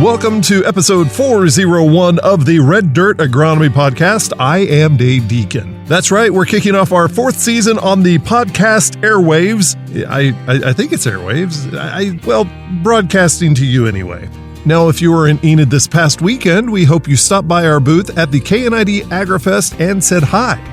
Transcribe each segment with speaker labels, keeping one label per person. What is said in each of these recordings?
Speaker 1: Welcome to episode 401 of the Red Dirt Agronomy Podcast. I am Dave Deacon. That's right, we're kicking off our fourth season on the podcast airwaves. I think it's airwaves. Broadcasting to you anyway. Now, if you were in Enid this past weekend, we hope you stopped by our booth at the KNID AgriFest and said hi.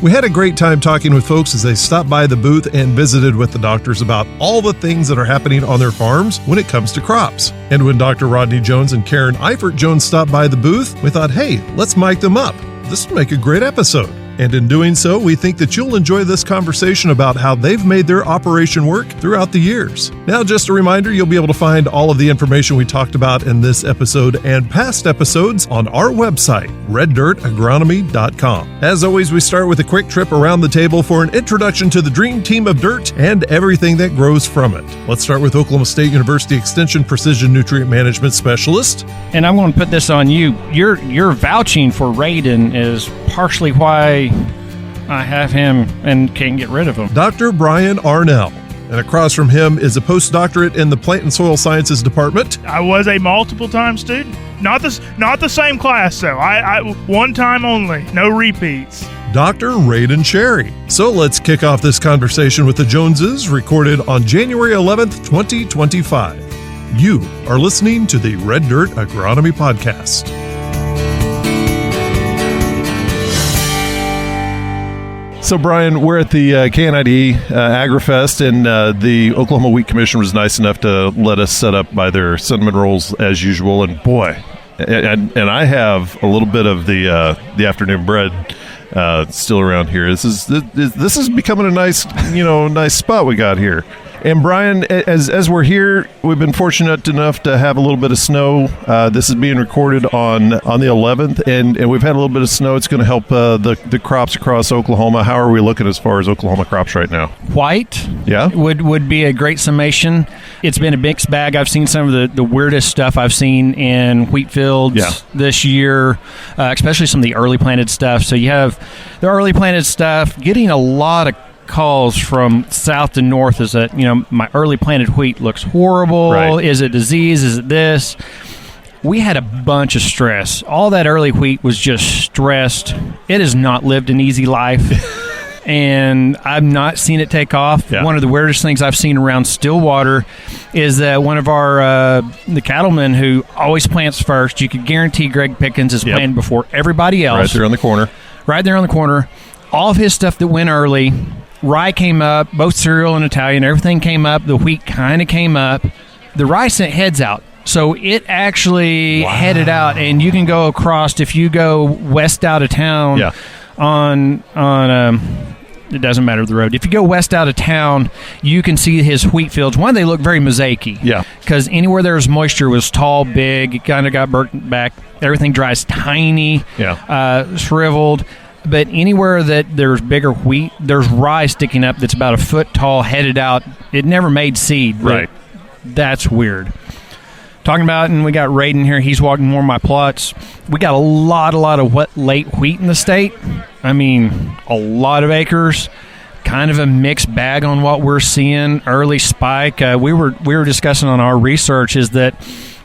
Speaker 1: We had a great time talking with folks as they stopped by the booth and visited with the doctors about all the things that are happening on their farms when it comes to crops. And when Dr. Rodney Jones and Karen Eifert Jones stopped by the booth, we thought, hey, let's mic them up. This will make a great episode. And in doing so, we think that you'll enjoy this conversation about how they've made their operation work throughout the years. Now, just a reminder, you'll be able to find all of the information we talked about in this episode and past episodes on our website, reddirtagronomy.com. As always, we start with a quick trip around the table for an introduction to the dream team of dirt and everything that grows from it. Let's start with Oklahoma State University Extension Precision Nutrient Management Specialist.
Speaker 2: And I'm going to put this on you. Your vouching for Radon is partially why I have him and can't get rid of him.
Speaker 1: Dr. Brian Arnell. And across from him is a postdoctorate in the Plant and Soil Sciences Department.
Speaker 3: I was a multiple-time student. Not the same class, though. I one time only. No repeats.
Speaker 1: Dr. Radon Cherry. So let's kick off this conversation with the Joneses, recorded on January 11th, 2025. You are listening to the Red Dirt Agronomy Podcast. So, Brian, we're at the KNID AgriFest, and the Oklahoma Wheat Commission was nice enough to let us set up by their cinnamon rolls as usual. And boy, and I have a little bit of the afternoon bread still around here. This is becoming a nice spot we got here. And Brian, as we're here, we've been fortunate enough to have a little bit of snow. This is being recorded on the 11th, and we've had a little bit of snow. It's going to help the crops across Oklahoma. How are we looking as far as Oklahoma crops right now?
Speaker 2: White,
Speaker 1: yeah,
Speaker 2: would be a great summation. It's been a mixed bag. I've seen some of the weirdest stuff I've seen in wheat fields this year, especially some of the early planted stuff. So you have the early planted stuff getting a lot of calls from south to north is that, my early planted wheat looks horrible. Right. Is it disease? Is it this? We had a bunch of stress. All that early wheat was just stressed. It has not lived an easy life. And I've not seen it take off. Yeah. One of the weirdest things I've seen around Stillwater is that one of our the cattlemen who always plants first, you could guarantee Greg Pickens is planting before everybody else.
Speaker 1: Right there on the corner.
Speaker 2: Right there on the corner. All of his stuff that went early, rye came up, both cereal and Italian, everything came up. The wheat kind of came up. The rye sent heads out. So it actually headed out, and you can go across, if you go west out of town on it doesn't matter the road. If you go west out of town, you can see his wheat fields. One, they look very mosaic-y. Yeah. Because anywhere there was moisture was tall, big, it kind of got burnt back. Everything dries tiny, shriveled. But anywhere that there's bigger wheat, there's rye sticking up that's about a foot tall, headed out. It never made seed. Right. That's weird. Talking about, and we got Radon here. He's walking more of my plots. We got a lot of late wheat in the state. I mean, a lot of acres. Kind of a mixed bag on what we're seeing. Early spike. We were discussing on our research is that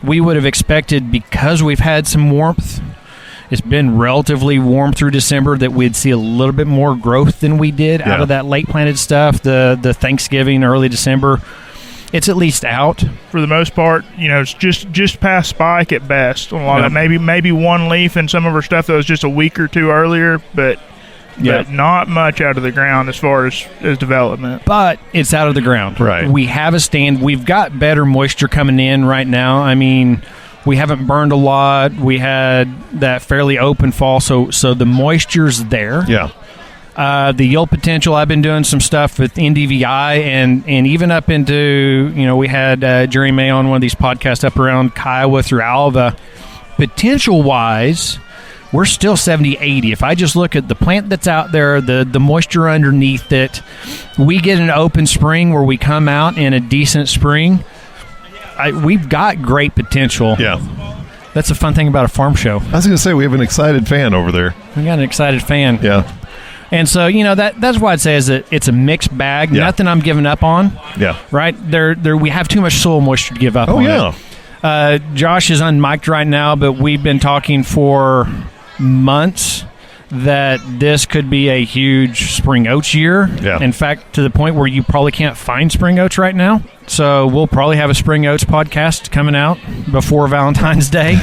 Speaker 2: we would have expected, because we've had some warmth, it's been relatively warm through December, that we'd see a little bit more growth than we did out of that late planted stuff. The Thanksgiving, early December, it's at least out.
Speaker 3: For the most part, it's just past spike at best. A lot of maybe one leaf in some of our stuff that was just a week or two earlier, but not much out of the ground as far as development.
Speaker 2: But it's out of the ground.
Speaker 1: Right.
Speaker 2: We have a stand. We've got better moisture coming in right now. I mean, we haven't burned a lot. We had that fairly open fall, so the moisture's there. Yeah. The yield potential, I've been doing some stuff with NDVI and even up into, we had Jerry May on one of these podcasts up around Kiowa through Alva. Potential-wise, we're still 70, 80. If I just look at the plant that's out there, the moisture underneath it, we get an open spring where we come out in a decent spring. We've got great potential. Yeah. That's the fun thing about a farm show.
Speaker 1: I was going to say, we have an excited fan over there.
Speaker 2: We got an excited fan.
Speaker 1: Yeah.
Speaker 2: And so, that's why I'd say is that it's a mixed bag. Yeah. Nothing I'm giving up on.
Speaker 1: Yeah.
Speaker 2: Right? We have too much soil moisture to give up on.
Speaker 1: Oh, yeah.
Speaker 2: Josh is unmiked right now, but we've been talking for months that this could be a huge spring oats year.
Speaker 1: Yeah.
Speaker 2: In fact, to the point where you probably can't find spring oats right now. So we'll probably have a spring oats podcast coming out before Valentine's Day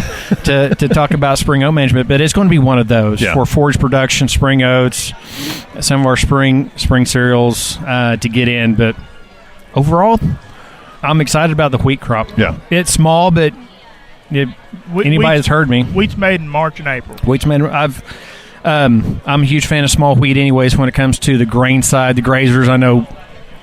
Speaker 2: to talk about spring oat management. But it's going to be one of those for forage production, spring oats, some of our spring cereals to get in. But overall, I'm excited about the wheat crop.
Speaker 1: Yeah.
Speaker 2: It's small, but anybody that's heard me.
Speaker 3: Wheat's made in March and April.
Speaker 2: Wheat's made. I'm a huge fan of small wheat anyways when it comes to the grain side. The grazers, I know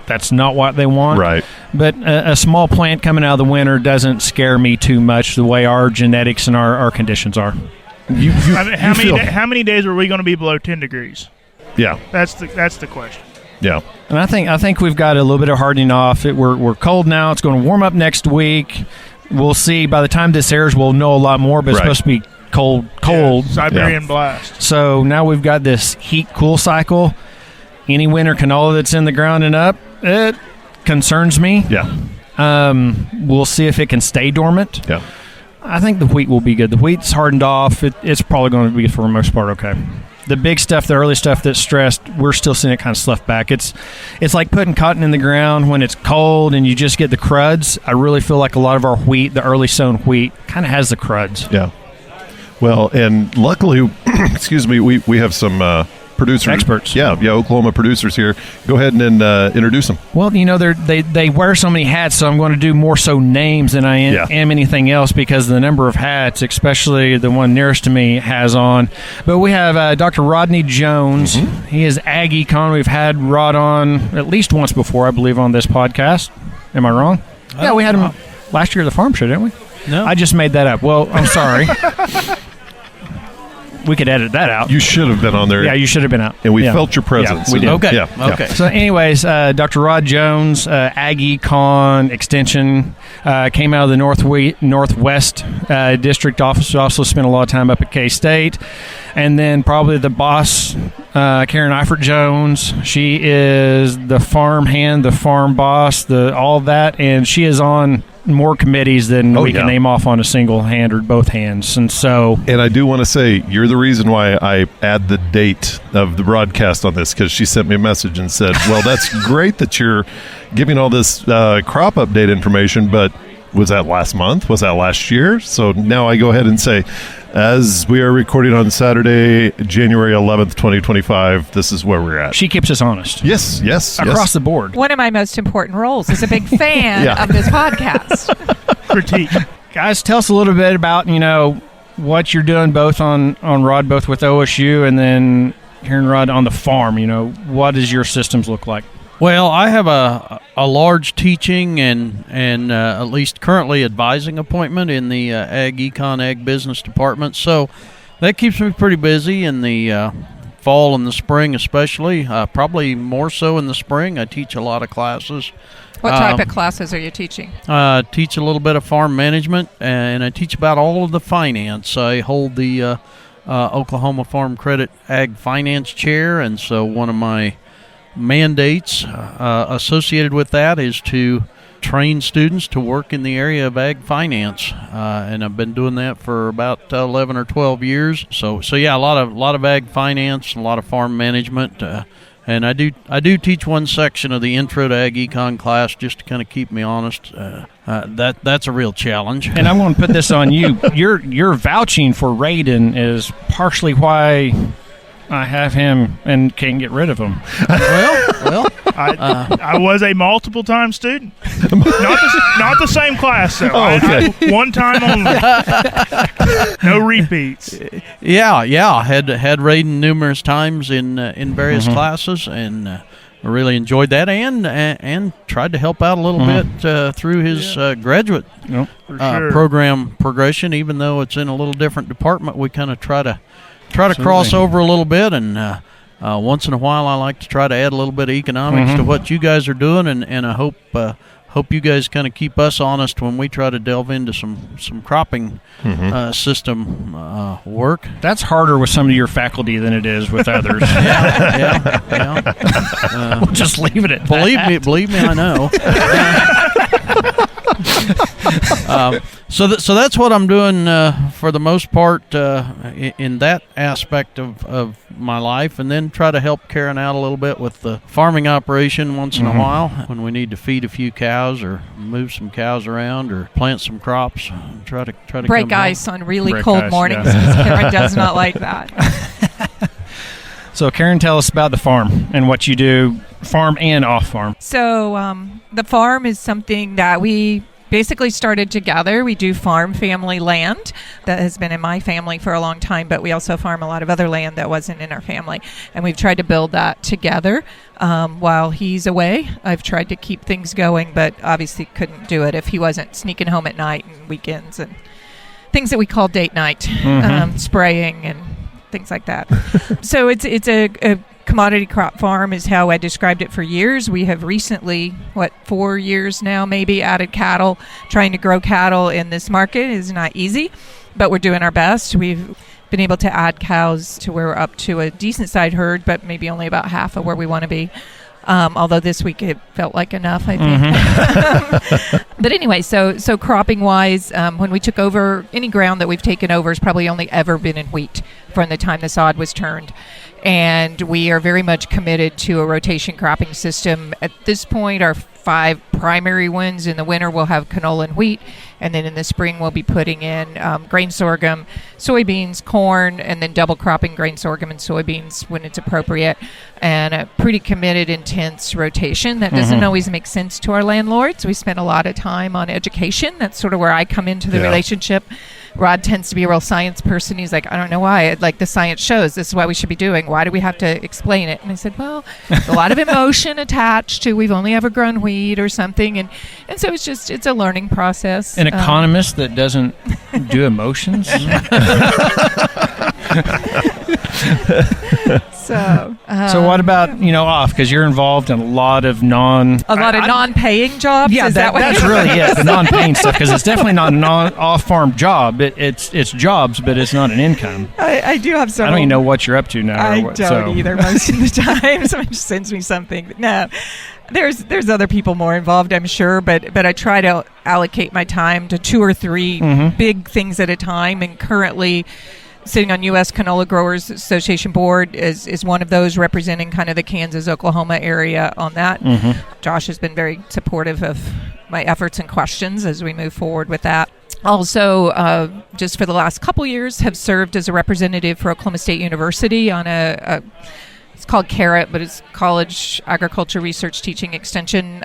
Speaker 2: that's not what they want.
Speaker 1: Right.
Speaker 2: But a small plant coming out of the winter doesn't scare me too much the way our genetics and our conditions are.
Speaker 3: How many days are we going to be below 10 degrees?
Speaker 1: Yeah.
Speaker 3: That's the question.
Speaker 1: Yeah.
Speaker 2: And I think we've got a little bit of hardening off. We're cold now. It's going to warm up next week. We'll see. By the time this airs, we'll know a lot more, but it's supposed to be cold.
Speaker 3: Yeah, Siberian blast.
Speaker 2: So now we've got this heat-cool cycle. Any winter canola that's in the ground and up, it concerns me.
Speaker 1: Yeah.
Speaker 2: We'll see if it can stay dormant.
Speaker 1: Yeah.
Speaker 2: I think the wheat will be good. The wheat's hardened off. It's probably going to be, for the most part, okay. The big stuff, the early stuff that's stressed, we're still seeing it kind of slough back. It's like putting cotton in the ground when it's cold and you just get the cruds. I really feel like a lot of our wheat, the early sown wheat, kind of has the cruds.
Speaker 1: Yeah. Well, and luckily, excuse me, we have some producers.
Speaker 2: Experts.
Speaker 1: Yeah, Oklahoma producers here. Go ahead and introduce them.
Speaker 2: Well, they wear so many hats, so I'm going to do more so names than I am anything else because the number of hats, especially the one nearest to me, has on. But we have Dr. Rodney Jones. Mm-hmm. He is Ag Econ. We've had Rod on at least once before, I believe, on this podcast. Am I wrong? Yeah, we had him last year at the farm show, didn't we?
Speaker 4: No.
Speaker 2: I just made that up. Well, I'm sorry. We could edit that out.
Speaker 1: You should have been on there.
Speaker 2: Yeah, you should have been out.
Speaker 1: And we felt your presence.
Speaker 2: Yeah, we did.
Speaker 4: Okay.
Speaker 1: Yeah.
Speaker 4: Okay.
Speaker 2: So anyways, Dr. Rod Jones, Ag Econ Extension, came out of the Northwest District Office. Also spent a lot of time up at K-State. And then probably the boss, Karen Eifert Jones. She is the farm hand, the farm boss, all that. And she is on more committees than we can name off on a single hand or both hands. And I do want to say, you're the reason why I add the date of the broadcast on this, because she sent me a message and said, well, that's great that you're giving all this crop update information, but was that last month? Was that last year? So now I go ahead and say, as we are recording on Saturday, January 11th, 2025, this is where we're at. she keeps us honest.
Speaker 1: Yes.
Speaker 2: Across the board.
Speaker 5: One of my most important roles is a big fan of this podcast.
Speaker 3: Critique.
Speaker 2: Guys, tell us a little bit about, what you're doing both on Rod, both with OSU and then here in Rod on the farm. What does your systems look like?
Speaker 4: Well, I have a large teaching and at least currently advising appointment in the Ag Econ Ag Business Department. So that keeps me pretty busy in the fall and the spring especially, probably more so in the spring. I teach a lot of classes.
Speaker 5: What type of classes are you teaching?
Speaker 4: Teach a little bit of farm management, and I teach about all of the finance. I hold the Oklahoma Farm Credit Ag Finance Chair, and so one of my mandates associated with that is to train students to work in the area of ag finance, and I've been doing that for about 11 or 12 years. So yeah, a lot of ag finance, a lot of farm management, and I do teach one section of the Intro to Ag Econ class just to kind of keep me honest. That's a real challenge.
Speaker 2: And I'm going to put this on you. Your vouching for Raiden is partially why I have him and can't get rid of him.
Speaker 4: Well,
Speaker 3: I was a multiple-time student. Not the same class, though.
Speaker 1: Okay.
Speaker 3: One time only. No repeats.
Speaker 4: Yeah. I had Raiden numerous times in various classes, and I really enjoyed that, and tried to help out a little bit through his graduate program progression. Even though it's in a little different department, we kind of try to cross over a little bit, and once in a while I like to try to add a little bit of economics to what you guys are doing, and I hope you guys kind of keep us honest when we try to delve into some cropping system work.
Speaker 2: That's harder with some of your faculty than it is with others.
Speaker 4: Yeah.
Speaker 2: We'll just leave it at
Speaker 4: Believe me, I know. So that's what I'm doing for the most part in that aspect of my life, and then try to help Karen out a little bit with the farming operation once in a while when we need to feed a few cows or move some cows around or plant some crops. Try to
Speaker 5: break ice on really cold mornings because Karen does not like that.
Speaker 2: So, Karen, tell us about the farm and what you do, farm and off farm.
Speaker 5: So, the farm is something that we basically started together. We do farm family land that has been in my family for a long time, but we also farm a lot of other land that wasn't in our family. And we've tried to build that together while he's away. I've tried to keep things going, but obviously couldn't do it if he wasn't sneaking home at night and weekends and things that we call date night, spraying and things like that. So it's a commodity crop farm is how I described it for years. We have recently, 4 years now maybe, added cattle. Trying to grow cattle in this market is not easy, but we're doing our best. We've been able to add cows to where we're up to a decent sized herd, but maybe only about half of where we want to be. Although this week it felt like enough, I think. But anyway, so cropping wise, when we took over, any ground that we've taken over has probably only ever been in wheat from the time the sod was turned. And we are very much committed to a rotation cropping system. At this point, our 5 primary ones in the winter will have canola and wheat, and then in the spring we'll be putting in grain sorghum, soybeans, corn, and then double cropping grain sorghum and soybeans when it's appropriate, and a pretty committed, intense rotation. That doesn't always make sense to our landlords. We spend a lot of time on education. That's sort of where I come into the relationship. Rod tends to be a real science person. He's like, I don't know why. Like, the science shows this is what we should be doing. Why do we have to explain it? And I said, well, there's a lot of emotion attached to we've only ever grown wheat or something. And so it's a learning process.
Speaker 2: An economist that doesn't do emotions? So what about, off? Because you're involved in a lot of
Speaker 5: non-paying jobs?
Speaker 2: Yeah, that's really it, the non-paying stuff, because it's definitely not an off-farm job. It's jobs, but it's not an income.
Speaker 5: I do have some.
Speaker 2: I don't even know what you're up to now.
Speaker 5: I don't either most of the time. Someone just sends me something. But no, there's other people more involved, I'm sure, but I try to allocate my time to 2 or 3 big things at a time, and currently sitting on U.S. Canola Growers Association board is one of those, representing kind of the Kansas, Oklahoma area on that. Josh has been very supportive of my efforts and questions as we move forward with that. Also, just for the last couple years, have served as a representative for Oklahoma State University on it's called CARET, but it's College Agriculture Research Teaching Extension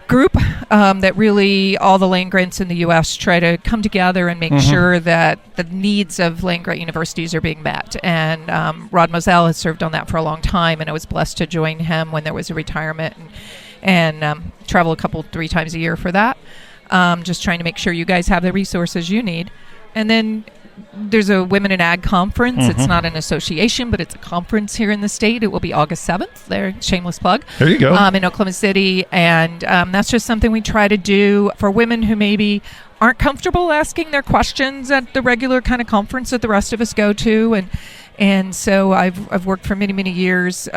Speaker 5: group that really all the land grants in the U.S. try to come together and make sure that the needs of land grant universities are being met. And Rod Moselle has served on that for a long time, and I was blessed to join him when there was a retirement and travel 3 times a year for that. Just trying to make sure you guys have the resources you need. And then there's a Women in Ag conference. It's not an association, but it's a conference here in the state. It will be August 7th. There, shameless plug.
Speaker 1: There you go.
Speaker 5: In Oklahoma City. And that's just something we try to do for women who maybe aren't comfortable asking their questions at the regular kind of conference that the rest of us go to. And so I've worked for many, many years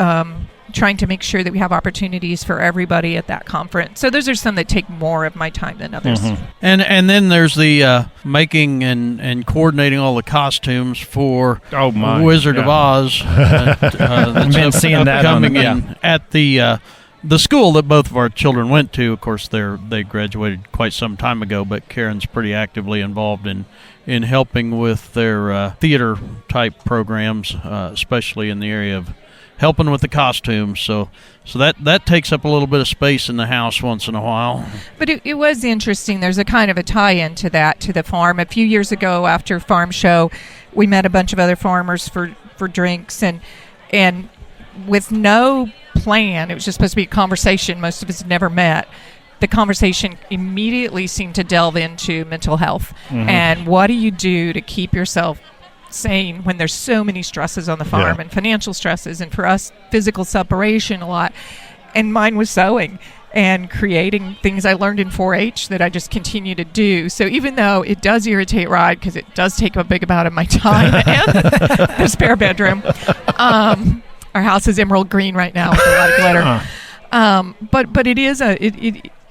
Speaker 5: trying to make sure that we have opportunities for everybody at that conference. So those are some that take more of my time than others.
Speaker 4: And then there's the making and coordinating all the costumes for Wizard of Oz. I've
Speaker 2: been seeing that
Speaker 4: coming in at the school that both of our children went to. Of course, they graduated quite some time ago, but Karen's pretty actively involved in helping with their theater type programs, especially in the area of helping with the costumes, so that takes up a little bit of space in the house once in a while. But
Speaker 5: it was interesting. There's a kind of a tie-in to that, to the farm. A few years ago, after Farm Show, we met a bunch of other farmers for drinks, and with no plan, it was just supposed to be a conversation. Most of us had never met. The conversation immediately seemed to delve into mental health, and what do you do to keep yourself sane when there's so many stresses on the farm and financial stresses, and for us, physical separation a lot. And mine was sewing and creating things I learned in 4-H that I just continue to do. So even though it does irritate Rod, because it does take a big amount of my time and the spare bedroom, our house is emerald green right now with a lot of glitter. But it is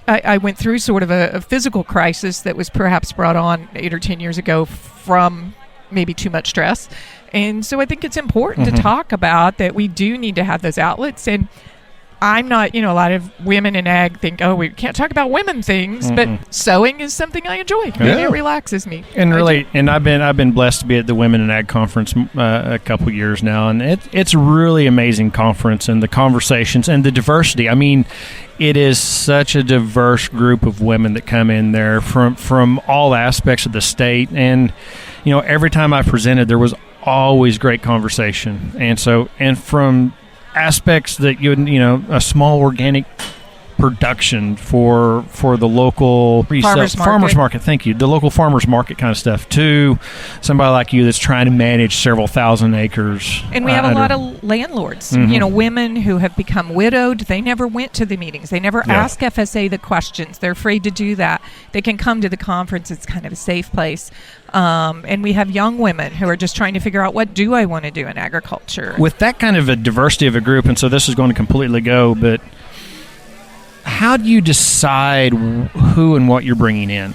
Speaker 5: I went through sort of a physical crisis that was perhaps brought on 8 or 10 years ago from maybe too much stress. And so I think it's important to talk about that we do need to have those outlets. And I'm not, a lot of women in ag think, oh, we can't talk about women things, but sewing is something I enjoy. And it relaxes me.
Speaker 2: And really, I've been blessed to be at the Women in Ag conference a couple years now, and it's a really amazing conference, and the conversations and the diversity. I mean, it is such a diverse group of women that come in there from all aspects of the state, and every time I presented, there was always great conversation, and from aspects that a small organic production for the local farmers market. Thank you. The local farmers market kind of stuff to somebody like you that's trying to manage several thousand acres.
Speaker 5: And we have a lot of landlords, women who have become widowed. They never went to the meetings. They never ask FSA the questions. They're afraid to do that. They can come to the conference. It's kind of a safe place. And we have young women who are just trying to figure out, what do I want to do in agriculture?
Speaker 2: With that kind of a diversity of a group, and so this is going to completely go, but how do you decide who and what you're bringing in?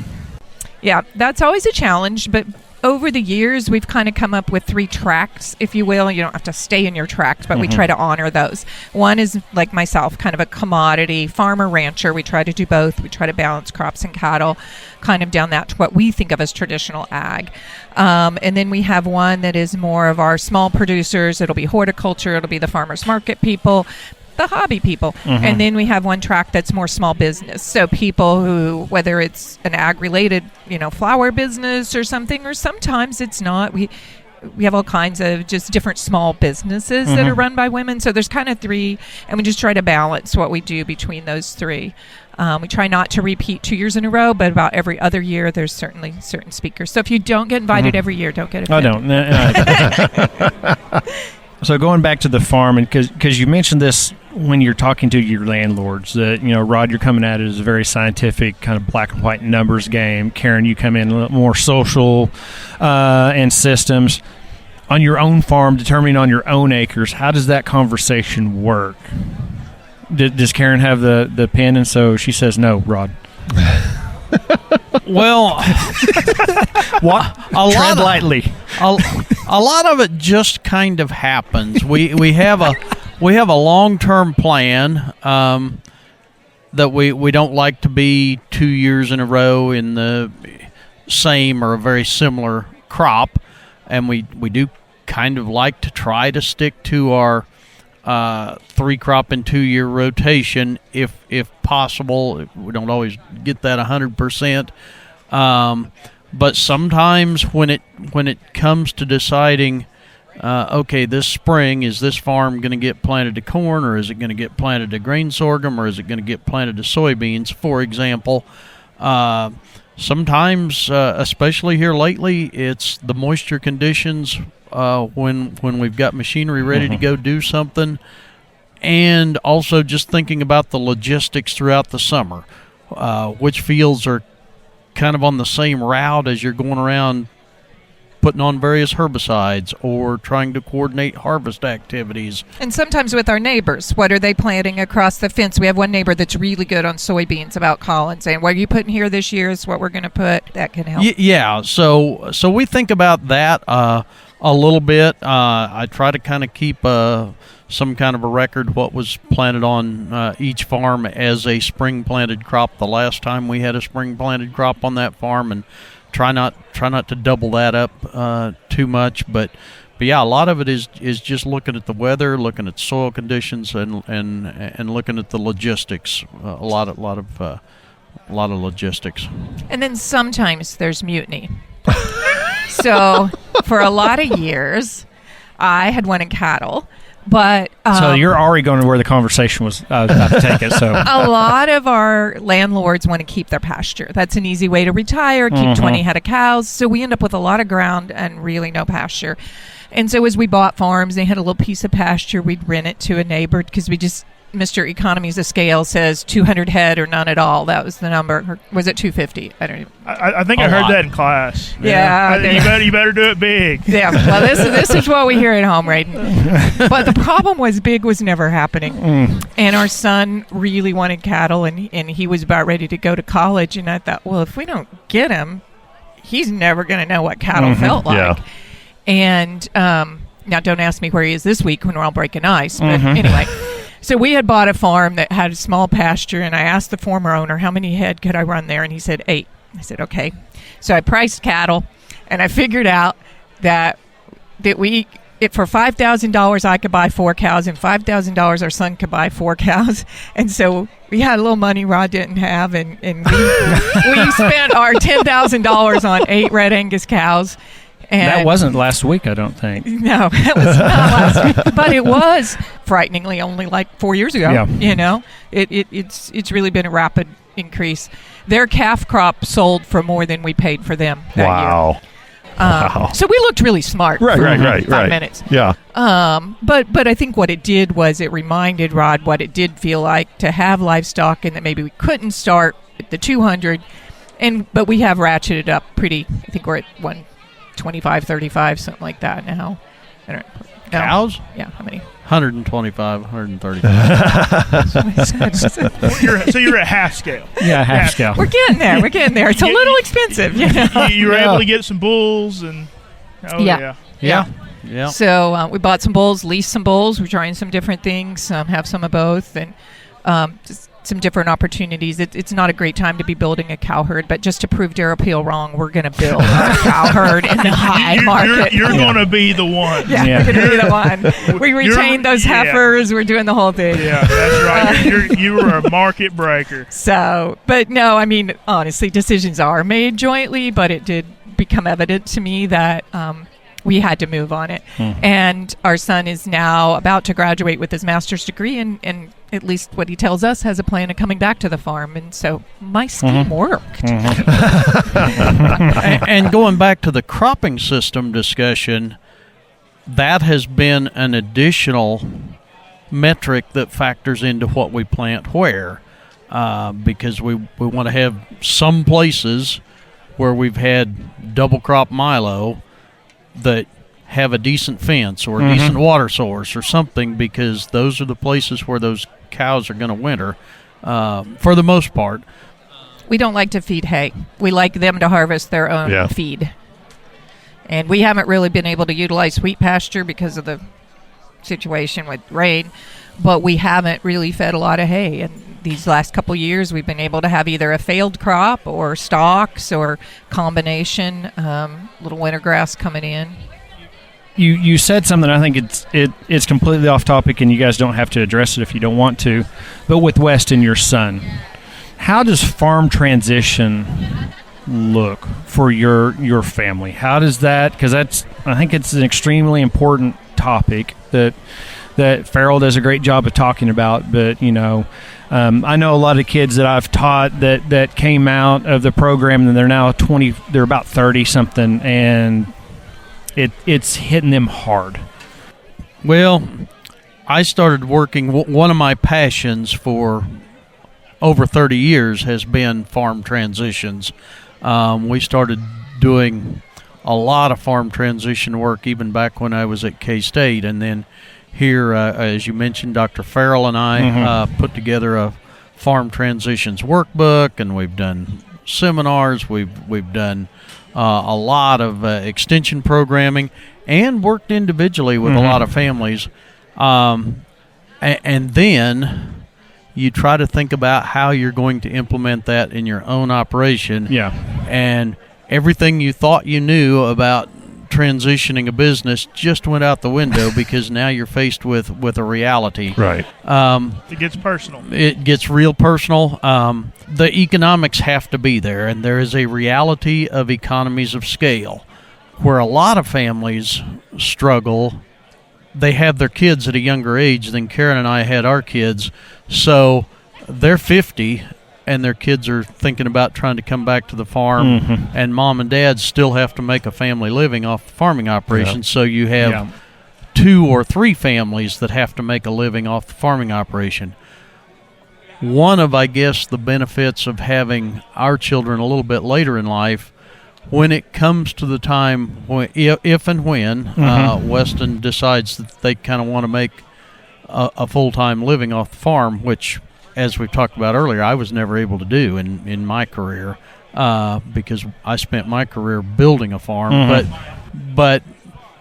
Speaker 5: Yeah, that's always a challenge, but over the years, we've kind of come up with 3 tracks, if you will. You don't have to stay in your tracks, but we try to honor those. One is, like myself, kind of a commodity farmer-rancher. We try to do both. We try to balance crops and cattle, kind of down that to what we think of as traditional ag. And then we have one that is more of our small producers. It'll be horticulture. It'll be the farmers market people, the hobby people. And then we have one track that's more small business. So people who, whether it's an ag-related, flower business or something, or sometimes it's not. We have all kinds of just different small businesses that are run by women. So there's kind of 3, and we just try to balance what we do between those 3. We try not to repeat 2 years in a row, but about every other year, there's certainly certain speakers. So if you don't get invited every year, don't get offended.
Speaker 2: I don't. So going back to the farm, and because you mentioned this when you're talking to your landlords, that, Rod, you're coming at it as a very scientific kind of black and white numbers game. Karen, you come in a little more social and systems. On your own farm, determining on your own acres, how does that conversation work? Does Karen have the pen, and so she says no, Rod?
Speaker 4: Well,
Speaker 2: tread lightly.
Speaker 4: A lot of it just kind of happens. We have a long-term plan that we don't like to be 2 years in a row in the same or a very similar crop, and we do kind of like to try to stick to our 3-crop and 2-year rotation if possible. We don't always get that 100%. But sometimes when it comes to deciding, okay, this spring, is this farm going to get planted to corn, or is it going to get planted to grain sorghum, or is it going to get planted to soybeans, for example? Sometimes, especially here lately, it's the moisture conditions when we've got machinery ready to go do something, and also just thinking about the logistics throughout the summer. Which fields are kind of on the same route as you're going around putting on various herbicides or trying to coordinate harvest activities.
Speaker 5: And sometimes with our neighbors, what are they planting across the fence? We have one neighbor that's really good on soybeans, about calling, saying, what are you putting here this year is what we're going to put. That can help.
Speaker 4: Yeah, so we think about that a little bit. I try to kind of keep some kind of a record what was planted on each farm as a spring planted crop the last time we had a spring planted crop on that farm, and try not to double that up too much. But yeah, a lot of it is just looking at the weather, looking at soil conditions, and looking at the logistics. A lot of logistics. And
Speaker 5: then sometimes there's mutiny. So for a lot of years, I had one in cattle. But
Speaker 2: so you're already going to where the conversation was about to take it. So
Speaker 5: a lot of our landlords want to keep their pasture. That's an easy way to retire, keep 20 head of cows. So we end up with a lot of ground and really no pasture. And so as we bought farms, they had a little piece of pasture. We'd rent it to a neighbor because we just Mr. Economies of Scale says 200 head or none at all. That was the number. Or was it 250? I don't even.
Speaker 3: I think I heard that in class.
Speaker 5: Yeah.
Speaker 3: You better do it big.
Speaker 5: Yeah. Well, this is what we hear at home, right? But the problem was big was never happening. And our son really wanted cattle, and he was about ready to go to college. And I thought, well, if we don't get him, he's never going to know what cattle felt like.
Speaker 1: Yeah.
Speaker 5: And now don't ask me where he is this week when we're all breaking ice. But anyway. So we had bought a farm that had a small pasture, and I asked the former owner, how many head could I run there? And he said 8. I said, okay. So I priced cattle, and I figured out that for $5,000 I could buy 4 cows, and $5,000 our son could buy 4 cows. And so we had a little money Rod didn't have, and we spent our $10,000 on 8 Red Angus cows. And
Speaker 2: that wasn't last week, I don't think.
Speaker 5: No, it was not last week. But it was frighteningly only like 4 years ago.
Speaker 2: Yeah.
Speaker 5: You know, it's really been a rapid increase. Their calf crop sold for more than we paid for them that year.
Speaker 1: Wow.
Speaker 5: So we looked really smart.
Speaker 1: Right,
Speaker 5: for
Speaker 1: right.
Speaker 5: 5 minutes.
Speaker 1: Yeah.
Speaker 5: But I think what it did was it reminded Rod what it did feel like to have livestock, and that maybe we couldn't start at the 200, but we have ratcheted up pretty. I think we're at 125, 35, something like that now. I don't know.
Speaker 4: Cows?
Speaker 5: Yeah, how many?
Speaker 4: 125, 135.
Speaker 3: So you're at half scale.
Speaker 2: Yeah, half scale.
Speaker 5: We're getting there. It's a little expensive, you know.
Speaker 3: You were able to get some bulls and.
Speaker 5: Yeah. So we bought some bulls, leased some bulls. We're trying some different things, have some of both, and just some different opportunities. It's not a great time to be building a cow herd, but just to prove Darryl Peel wrong, we're going to build a cow herd in the high market.
Speaker 3: You're going to be the one.
Speaker 5: Yeah, we're going to be the one. We retained those heifers. We're doing the whole thing.
Speaker 3: Yeah, that's right. You were a market breaker.
Speaker 5: So, but no, I mean, honestly, decisions are made jointly, but it did become evident to me that we had to move on it. And our son is now about to graduate with his master's degree, and at least what he tells us has a plan of coming back to the farm. And so my scheme worked.
Speaker 4: And going back to the cropping system discussion, that has been an additional metric that factors into what we plant where, because we want to have some places where we've had double crop milo that have a decent fence or a decent water source or something, because those are the places where those cows are going to winter for the most part.
Speaker 5: We don't like to feed hay. We like them to harvest their own feed. And we haven't really been able to utilize wheat pasture because of the situation with rain, but we haven't really fed a lot of hay. And these last couple years, we've been able to have either a failed crop or stalks or combination, little winter grass coming in.
Speaker 2: You said something, I think it's completely off topic, and you guys don't have to address it if you don't want to, but with West and your son, how does farm transition look for your family? How does that, because I think it's an extremely important topic that Farrell does a great job of talking about, but I know a lot of kids that I've taught that came out of the program, and they're now they're about 30 something, and it's hitting them hard.
Speaker 4: Well, I started working, one of my passions for over 30 years has been farm transitions. We started doing a lot of farm transition work even back when I was at K-State, and then here, as you mentioned, Dr. Farrell and I put together a farm transitions workbook, and we've done seminars, we've done a lot of extension programming, and worked individually with a lot of families. And then you try to think about how you're going to implement that in your own operation.
Speaker 2: Yeah.
Speaker 4: And everything you thought you knew about transitioning a business just went out the window because now you're faced with a reality.
Speaker 1: Right.
Speaker 3: It gets personal.
Speaker 4: It gets real personal. The economics have to be there, and there is a reality of economies of scale where a lot of families struggle. They have their kids at a younger age than Karen and I had our kids, so they're 50 and their kids are thinking about trying to come back to the farm, and mom and dad still have to make a family living off farming operations. So you have 2 2 or 3 families that have to make a living off the farming operation. One of, I guess, the benefits of having our children a little bit later in life, when it comes to the time, if and when Weston decides that they kind of want to make a full-time living off the farm, which, as we've talked about earlier, I was never able to do in my career because I spent my career building a farm. But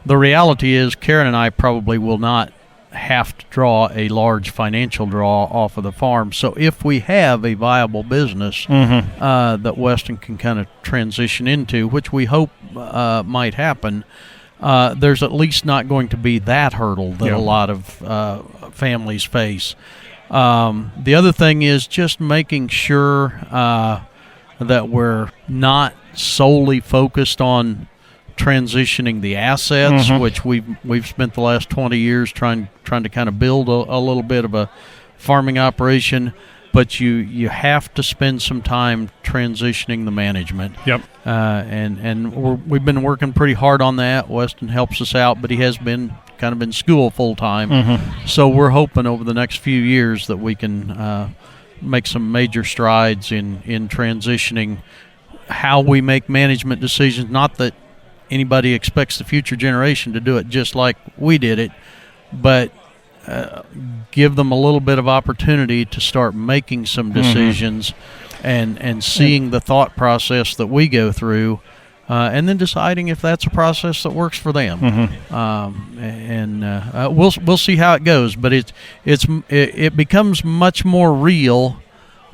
Speaker 4: the reality is Karen and I probably will not have to draw a large financial draw off of the farm. So if we have a viable business that Weston can kind of transition into, which we hope might happen, there's at least not going to be that hurdle that a lot of families face. The other thing is just making sure that we're not solely focused on transitioning the assets, which we've spent the last 20 years trying to kind of build a little bit of a farming operation, but you have to spend some time transitioning the management.
Speaker 2: Yep.
Speaker 4: And we've been working pretty hard on that. Weston helps us out, but he has been kind of in school full time. So we're hoping over the next few years that we can make some major strides in transitioning how we make management decisions. Not that anybody expects the future generation to do it just like we did it, but give them a little bit of opportunity to start making some decisions and seeing the thought process that we go through, and then deciding if that's a process that works for them. We'll see how it goes, but it becomes much more real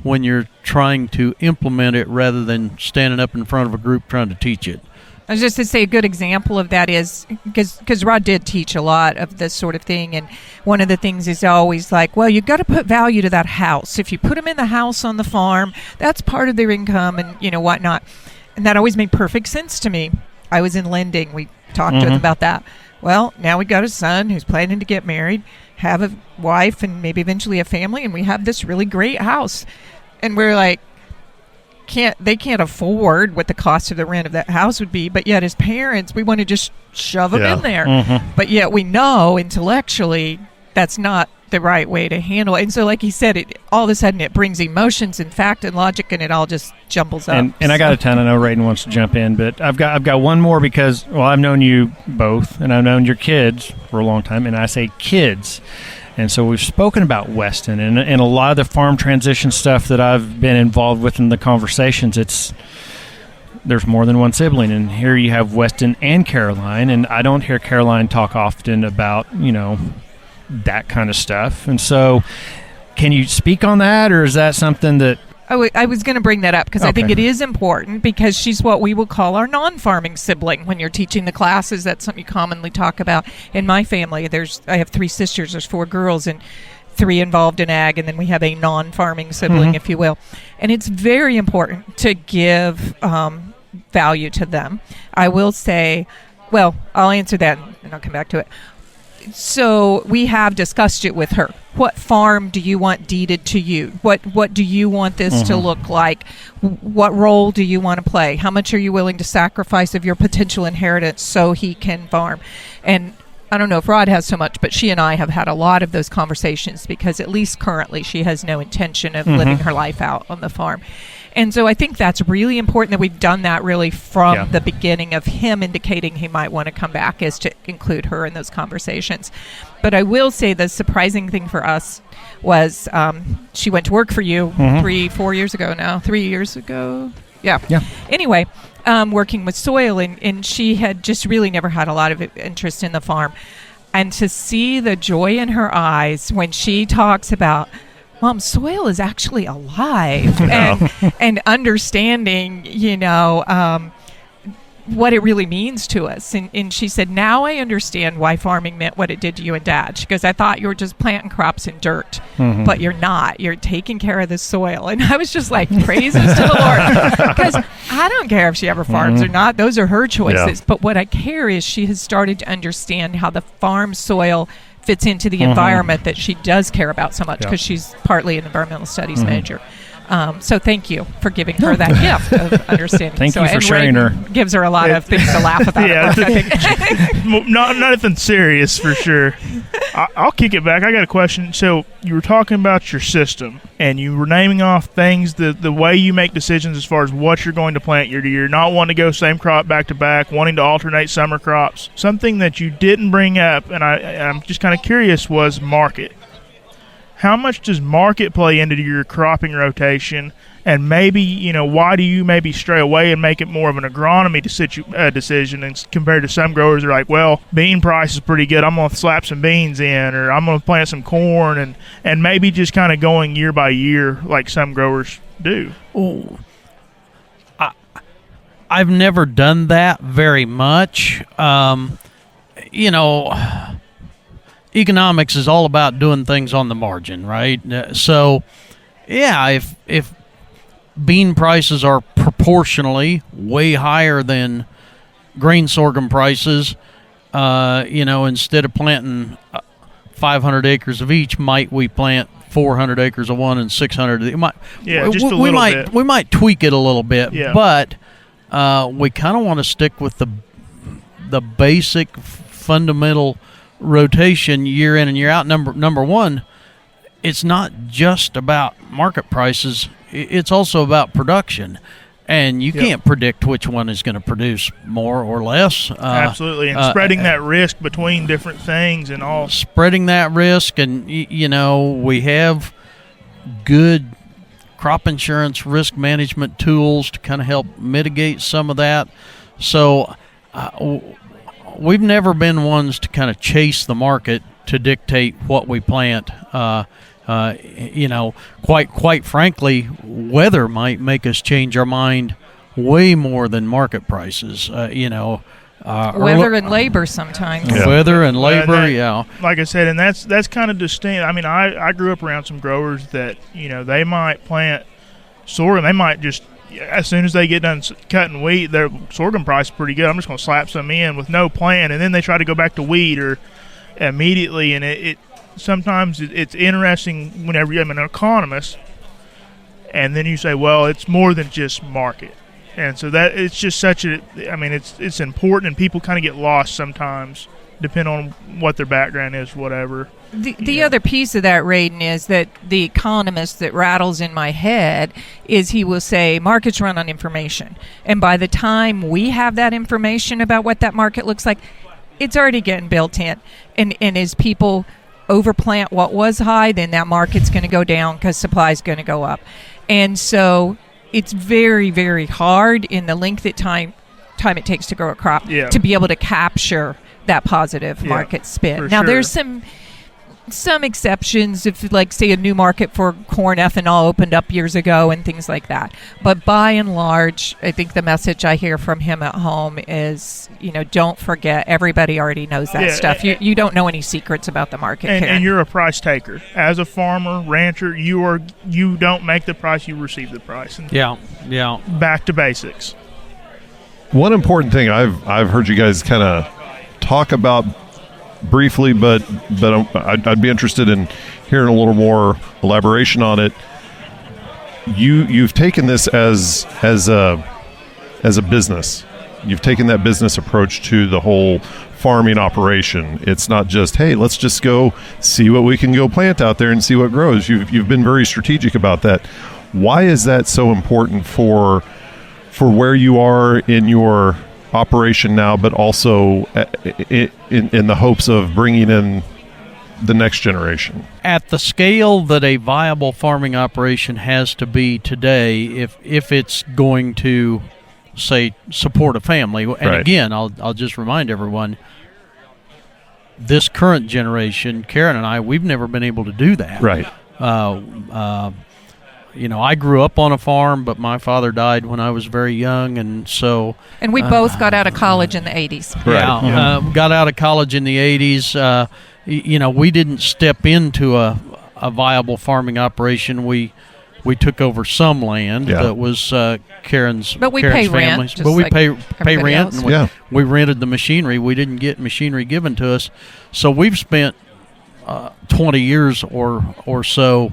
Speaker 4: when you're trying to implement it rather than standing up in front of a group trying to teach it.
Speaker 5: I was just to say a good example of that is because Rod did teach a lot of this sort of thing, and one of the things is always like, well, you've got to put value to that house. If you put them in the house on the farm, that's part of their income and whatnot. And that always made perfect sense to me. I was in lending. We talked to him about that. Well, now we got a son who's planning to get married, have a wife, and maybe eventually a family, and we have this really great house. And we're like, they can't afford what the cost of the rent of that house would be, but yet as parents we want to just shove them in there. But yet we know intellectually that's not the right way to handle it. And so like he said, it all of a sudden it brings emotions and fact and logic, and it all just jumbles up.
Speaker 2: And I got a ton. I know Rayden wants to jump in, but I've got one more because, well, I've known you both and I've known your kids for a long time, and I say kids. And so we've spoken about Weston and a lot of the farm transition stuff that I've been involved with in the conversations. There's more than one sibling, and here you have Weston and Caroline, and I don't hear Caroline talk often about, that kind of stuff. And so can you speak on that, or is that something that...
Speaker 5: I was going to bring that up because I think it is important, because she's what we will call our non-farming sibling. When you're teaching the classes, that's something you commonly talk about. In my family, I have 3 sisters, there's 4 girls, and 3 involved in ag, and then we have a non-farming sibling, if you will. And it's very important to give value to them. I will say, well, I'll answer that and I'll come back to it. So we have discussed it with her. What farm do you want deeded to you? What do you want this to look like? What role do you want to play? How much are you willing to sacrifice of your potential inheritance so he can farm? And I don't know if Rod has so much, but she and I have had a lot of those conversations, because at least currently she has no intention of living her life out on the farm. And so I think that's really important that we've done that really from the beginning of him indicating he might want to come back, is to include her in those conversations. But I will say the surprising thing for us was she went to work for you 3 years ago now. 3 years ago? Yeah. Anyway, working with soil, and she had just really never had a lot of interest in the farm. And to see the joy in her eyes when she talks about, Mom, soil is actually alive, and understanding, what it really means to us. And she said, now I understand why farming meant what it did to you and Dad. She goes, I thought you were just planting crops in dirt, but you're not. You're taking care of the soil. And I was just like, praises to the Lord. Because I don't care if she ever farms or not. Those are her choices. Yeah. But what I care is she has started to understand how the farm soil fits into the environment that she does care about so much, because she's partly an environmental studies major. So thank you for giving her that gift of understanding.
Speaker 2: Thank you for sharing her.
Speaker 5: Gives her a lot of things to laugh about.
Speaker 3: Yeah,
Speaker 5: at work, I think.
Speaker 3: nothing serious for sure. I'll kick it back. I got a question. So you were talking about your system, and you were naming off things, the way you make decisions as far as what you're going to plant year to year, not wanting to go same crop back to back, wanting to alternate summer crops. Something that you didn't bring up, and I'm just kind of curious, was market. How much does market play into your cropping rotation? And maybe, why do you maybe stray away and make it more of an agronomy decision and compared to some growers are like, well, bean price is pretty good, I'm going to slap some beans in, or I'm going to plant some corn, and maybe just kind of going year by year like some growers do?
Speaker 4: Oh, I've never done that very much. Economics is all about doing things on the margin, right? So, yeah, if bean prices are proportionally way higher than grain sorghum prices, instead of planting 500 acres of each, might we plant 400 acres of one and 600? Just a little bit. We might tweak it a little bit, but we kind of want to stick with the basic fundamental rotation year in and year out. Number one, it's not just about market prices, it's also about production, and you can't predict which one is going to produce more or less.
Speaker 3: Absolutely, and spreading that risk between different things and all.
Speaker 4: Spreading that risk, and we have good crop insurance risk management tools to kind of help mitigate some of that. So we've never been ones to kind of chase the market to dictate what we plant. Quite frankly, weather might make us change our mind way more than market prices.
Speaker 5: Weather and labor sometimes.
Speaker 4: Yeah. Weather and labor,
Speaker 3: Like I said, and that's kind of distinct. I mean, I grew up around some growers that, they might plant sorghum. They might just, as soon as they get done cutting wheat, their sorghum price is pretty good. I'm just going to slap some in with no plan, and then they try to go back to wheat or immediately. And it sometimes it's interesting whenever I'm an economist, and then you say, well, it's more than just market. And so that it's just it's important, and people kind of get lost sometimes, depending on what their background is, whatever.
Speaker 5: The other piece of that, Radin, is that the economist that rattles in my head is he will say markets run on information. And by the time we have that information about what that market looks like, it's already getting built in. And as people overplant what was high, then that market's going to go down because supply is going to go up. And so it's very, very hard in the length of time it takes to grow a crop to be able to capture that positive market spin. Now, there's some exceptions if, like, say, a new market for corn ethanol opened up years ago and things like that. But by and large, I think the message I hear from him at home is, don't forget, everybody already knows that stuff. You don't know any secrets about the market.
Speaker 3: And you're a price taker. As a farmer, rancher, you don't make the price, you receive the price. And back to basics.
Speaker 1: One important thing I've heard you guys kind of talk about briefly, but I'd be interested in hearing a little more elaboration on it. You've taken this as a business. You've taken that business approach to the whole farming operation. It's not just, hey, let's just go see what we can go plant out there and see what grows. You've been very strategic about that. Why is that so important for where you are in your operation now, but also in the hopes of bringing in the next generation?
Speaker 4: At the scale that a viable farming operation has to be today, if it's going to, say, support a family, and again, I'll just remind everyone, this current generation, Karen and I, we've never been able to do that.
Speaker 1: Right.
Speaker 4: I grew up on a farm, but my father died when I was very young, and so...
Speaker 5: And we both got out of college in the 80s.
Speaker 4: Right. Got out of college in the 80s. We didn't step into a viable farming operation. We took over some land that was Karen's
Speaker 5: But we
Speaker 4: Karen's
Speaker 5: pay
Speaker 4: family's.
Speaker 5: rent.
Speaker 4: But we
Speaker 5: like
Speaker 4: pay rent,
Speaker 5: else.
Speaker 4: and we rented the machinery. We didn't get machinery given to us. So we've spent 20 years or so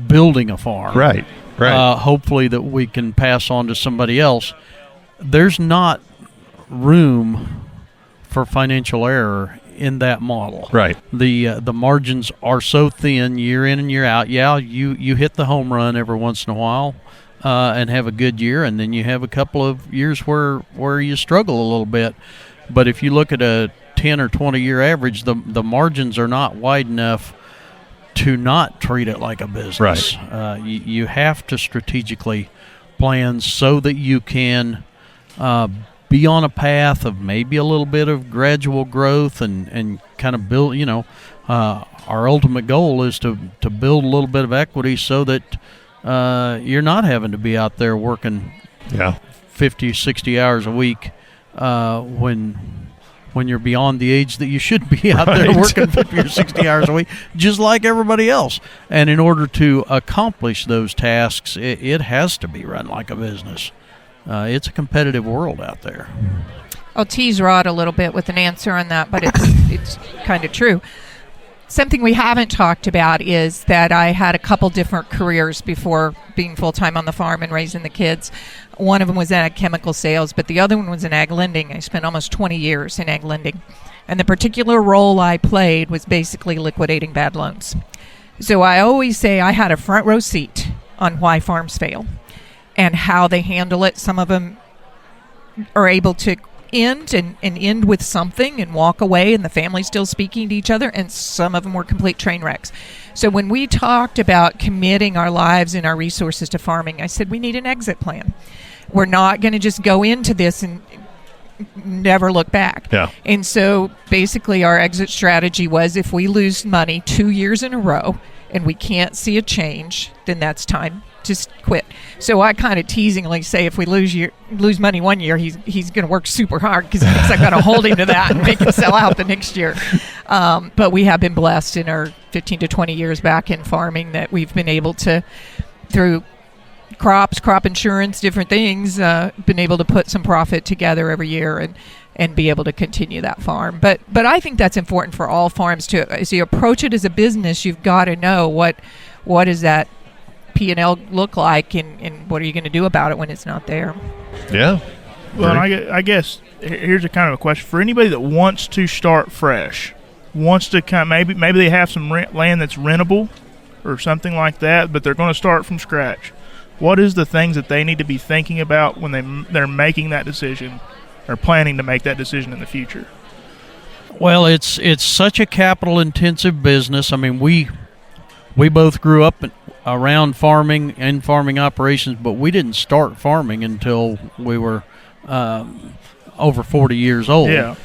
Speaker 4: building a farm.
Speaker 1: Right. Right.
Speaker 4: hopefully that we can pass on to somebody else. There's not room for financial error in that model.
Speaker 1: Right.
Speaker 4: The margins are so thin year in and year out. Yeah, you hit the home run every once in a while and have a good year, and then you have a couple of years where you struggle a little bit. But if you look at a 10 or 20 year average, the margins are not wide enough to not treat it like a business.
Speaker 1: Right.
Speaker 4: You have to strategically plan so that you can be on a path of maybe a little bit of gradual growth and kind of build, our ultimate goal is to build a little bit of equity so that you're not having to be out there working 50, 60 hours a week when you're beyond the age that you should be out there working 50 or 60 hours a week, just like everybody else. And in order to accomplish those tasks, it has to be run like a business. It's a competitive world out there.
Speaker 5: I'll tease Rod a little bit with an answer on that, but it's kind of true. Something we haven't talked about is that I had a couple different careers before being full-time on the farm and raising the kids. One of them was ag chemical sales, but the other one was in ag lending. I spent almost 20 years in ag lending. And the particular role I played was basically liquidating bad loans. So I always say I had a front row seat on why farms fail and how they handle it. Some of them are able to end with something and walk away and the family's still speaking to each other, and some of them were complete train wrecks. So when we talked about committing our lives and our resources to farming, I said we need an exit plan. We're not going to just go into this and never look back.
Speaker 1: Yeah.
Speaker 5: And so basically our exit strategy was if we lose money 2 years in a row and we can't see a change, then that's time to quit. So I kind of teasingly say if we lose money 1 year, he's going to work super hard because he thinks I've got to hold him to that and make him sell out the next year. But we have been blessed in our 15 to 20 years back in farming that we've been able to, through crop insurance, different things, been able to put some profit together every year and be able to continue that farm. But I think that's important for all farms too. As you approach it as a business, you've got to know what is that P&L look like and what are you going to do about it when it's not there.
Speaker 1: Yeah.
Speaker 3: Well, I guess here's a kind of a question for anybody that wants to start fresh, wants to maybe they have some land that's rentable or something like that, but they're going to start from scratch. What is the things that they need to be thinking about when they're making that decision or planning to make that decision in the future?
Speaker 4: Well, it's such a capital-intensive business. I mean, we both grew up around farming and farming operations, but we didn't start farming until we were over 40 years old.
Speaker 3: Yeah.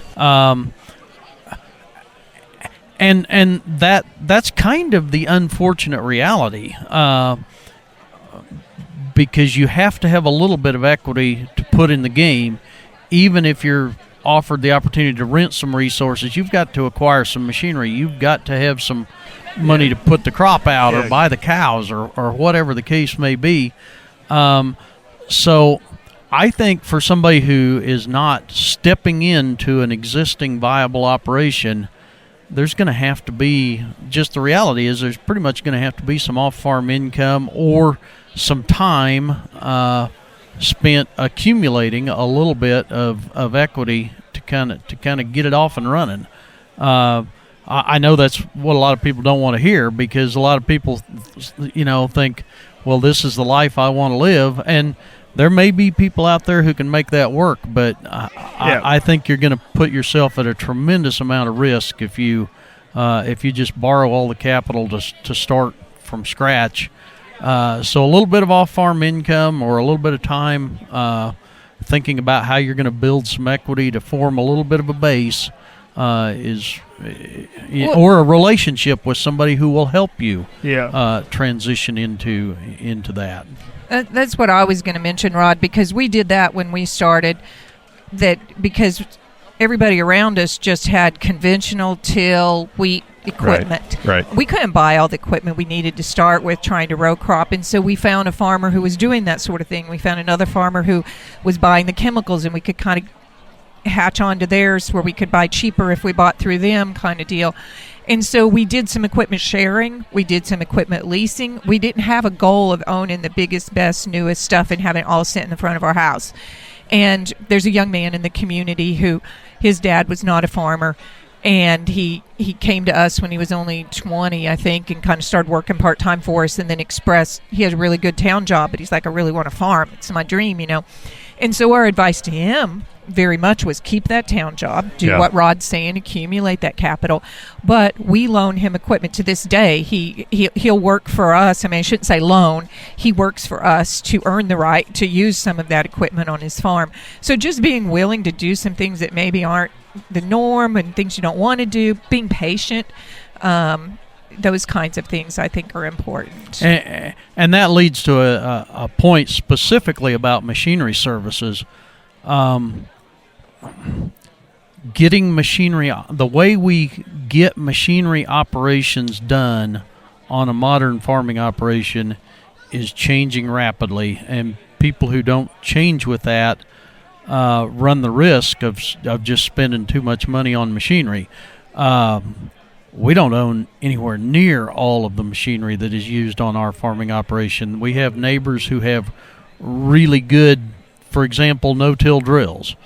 Speaker 4: And that's kind of the unfortunate reality, because you have to have a little bit of equity to put in the game. Even if you're offered the opportunity to rent some resources, you've got to acquire some machinery. You've got to have some money to put the crop out or buy the cows or whatever the case may be. So I think for somebody who is not stepping into an existing viable operation, there's going to have to be, just the reality is there's pretty much going to have to be some off-farm income or some time spent accumulating a little bit of equity to kind of get it off and running. I know that's what a lot of people don't want to hear, because a lot of people, think, well, this is the life I want to live, and there may be people out there who can make that work, but I think you're going to put yourself at a tremendous amount of risk if you just borrow all the capital to start from scratch. So a little bit of off-farm income or a little bit of time thinking about how you're going to build some equity to form a little bit of a base or a relationship with somebody who will help you transition into that.
Speaker 5: That's what I was going to mention, Rod, because we did that when we started, because everybody around us just had conventional till wheat equipment.
Speaker 1: Right.
Speaker 5: We couldn't buy all the equipment we needed to start with trying to row crop, and so we found a farmer who was doing that sort of thing. We found another farmer who was buying the chemicals, and we could kind of hatch onto theirs where we could buy cheaper if we bought through them, kind of deal. And so we did some equipment sharing. We did some equipment leasing. We didn't have a goal of owning the biggest, best, newest stuff and having it all sit in the front of our house. And there's a young man in the community who his dad was not a farmer. And he came to us when he was only 20, I think, and kind of started working part-time for us, and then expressed he had a really good town job, but he's like, I really want to farm. It's my dream, And so our advice to him very much was keep that town job, do what Rod's saying, accumulate that capital. But we loan him equipment to this day. He'll work for us. I mean, I shouldn't say loan. He works for us to earn the right to use some of that equipment on his farm. So just being willing to do some things that maybe aren't the norm and things you don't want to do, being patient, those kinds of things I think are important.
Speaker 4: And that leads to a point specifically about machinery services. Getting machinery, the way we get machinery operations done on a modern farming operation is changing rapidly, and people who don't change with that run the risk of just spending too much money on machinery. We don't own anywhere near all of the machinery that is used on our farming operation. We have neighbors who have really good, for example, no-till drills.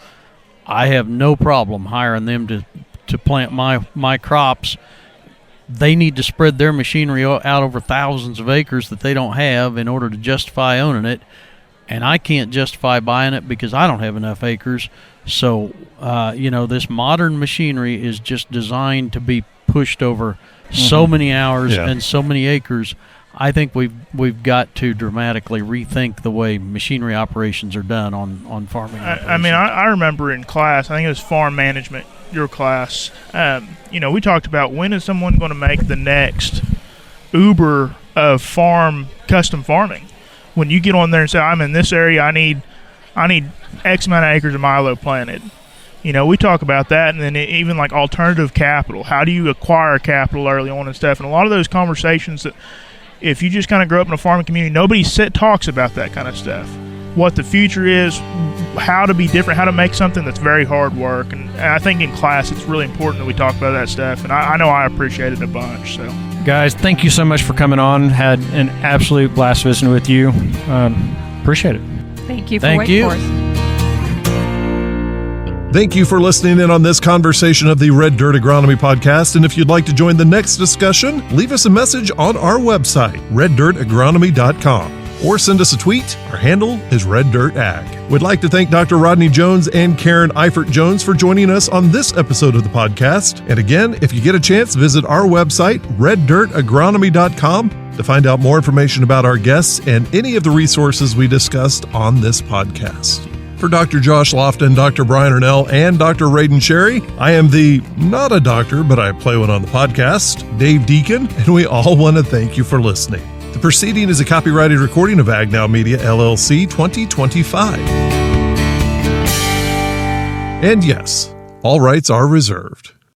Speaker 4: I have no problem hiring them to plant my crops. They need to spread their machinery out over thousands of acres that they don't have in order to justify owning it. And I can't justify buying it because I don't have enough acres. So, this modern machinery is just designed to be pushed over so many hours and so many acres. I think we've got to dramatically rethink the way machinery operations are done on farming.
Speaker 3: I remember in class, I think it was farm management, your class, we talked about when is someone going to make the next Uber of custom farming. When you get on there and say, I'm in this area, I need X amount of acres of milo planted. We talk about that, and then even like alternative capital. How do you acquire capital early on and stuff? And a lot of those conversations that if you just kind of grow up in a farming community, nobody talks about that kind of stuff. What the future is, how to be different, how to make something that's very hard work. And I think in class it's really important that we talk about that stuff. And I know I appreciate it a bunch. So,
Speaker 2: guys, thank you so much for coming on. Had an absolute blast visiting with you. Appreciate it.
Speaker 5: Thank you for waiting for us.
Speaker 1: Thank you for listening in on this conversation of the Red Dirt Agronomy Podcast. And if you'd like to join the next discussion, leave us a message on our website, reddirtagronomy.com, or send us a tweet. Our handle is reddirtag. We'd like to thank Dr. Rodney Jones and Karen Eifert-Jones for joining us on this episode of the podcast. And again, if you get a chance, visit our website, reddirtagronomy.com, to find out more information about our guests and any of the resources we discussed on this podcast. For Dr. Josh Lofton, Dr. Brian Arnell, and Dr. Radon Sherry, I am not a doctor, but I play one on the podcast, Dave Deacon, and we all want to thank you for listening. The proceeding is a copyrighted recording of Ag Now Media, LLC 2025. And yes, all rights are reserved.